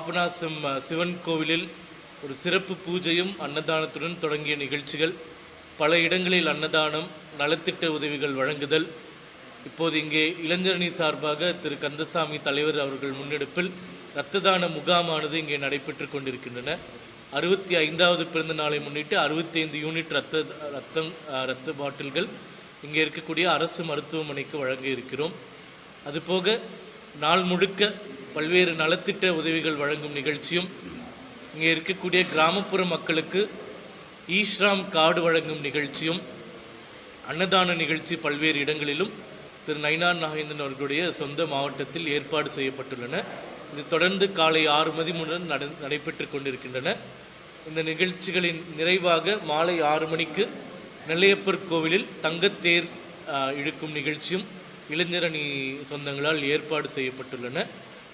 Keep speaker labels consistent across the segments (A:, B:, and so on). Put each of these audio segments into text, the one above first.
A: பாபநாசம் சிவன் கோவிலில் ஒரு சிறப்பு பூஜையும் அன்னதானத்துடன் தொடங்கிய நிகழ்ச்சிகள், பல இடங்களில் அன்னதானம், நலத்திட்ட உதவிகள் வழங்குதல். இப்போது இங்கே இளைஞரணி சார்பாக திரு கந்தசாமி தலைவர் அவர்கள் முன்னெடுப்பில் இரத்த தான முகாமானது இங்கே நடைபெற்று கொண்டிருக்கின்றன. 65வது பிறந்த நாளை முன்னிட்டு 65 யூனிட் இரத்த பாட்டில்கள் இங்கே இருக்கக்கூடிய அரசு மருத்துவமனைக்கு வழங்க இருக்கிறோம். அதுபோக நாள் முழுக்க பல்வேறு நலத்திட்ட உதவிகள் வழங்கும் நிகழ்ச்சியும், இங்கே இருக்கக்கூடிய கிராமப்புற மக்களுக்கு ஈஸ்ராம் கார்டு வழங்கும் நிகழ்ச்சியும், அன்னதான நிகழ்ச்சி பல்வேறு இடங்களிலும் திரு நயினார் நாகேந்திரன் அவர்களுடைய சொந்த மாவட்டத்தில் ஏற்பாடு செய்யப்பட்டுள்ளன. இது தொடர்ந்து காலை 6 மணி முதல் நடைபெற்று கொண்டிருக்கின்றன. இந்த நிகழ்ச்சிகளின் நிறைவாக மாலை 6 மணிக்கு நெல்லையப்பர் கோவிலில் தங்கத்தேர் இழுக்கும் நிகழ்ச்சியும் இளைஞரணி சொந்தங்களால் ஏற்பாடு செய்யப்பட்டுள்ளன.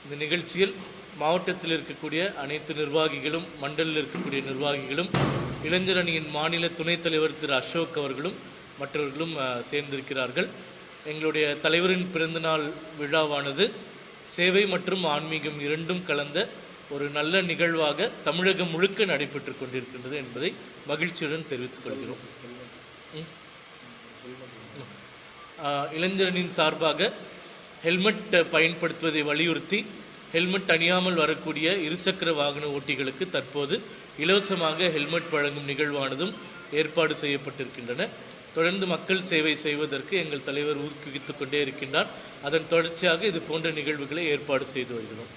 A: இந்த நிகழ்ச்சியில் மாவட்டத்தில் இருக்கக்கூடிய அனைத்து நிர்வாகிகளும், மண்டலில் இருக்கக்கூடிய நிர்வாகிகளும், இளைஞரணியின் மாநில துணைத் தலைவர் திரு அசோக் அவர்களும் மற்றவர்களும் சேர்ந்திருக்கிறார்கள். எங்களுடைய தலைவரின் பிறந்தநாள் விழாவானது சேவை மற்றும் ஆன்மீகம் இரண்டும் கலந்த ஒரு நல்ல நிகழ்வாக தமிழகம் முழுக்க நடைபெற்று கொண்டிருக்கின்றது என்பதை மகிழ்ச்சியுடன் தெரிவித்துக் கொள்கிறோம். இளைஞரணியின் சார்பாக ஹெல்மெட் பயன்படுத்துவதை வலியுறுத்தி ஹெல்மெட் அணியாமல் வரக்கூடிய இருசக்கர வாகன ஓட்டிகளுக்கு தற்போது இலவசமாக ஹெல்மெட் வழங்கும் நிகழ்வானதும் ஏற்பாடு செய்யப்பட்டிருக்கின்றன. தொடர்ந்து மக்கள் சேவை செய்வதற்கு எங்கள் தலைவர் ஊக்குவித்துக் கொண்டே இருக்கின்றார். அதன் தொடர்ச்சியாக இது போன்ற நிகழ்வுகளை ஏற்பாடு செய்து வருகிறோம்.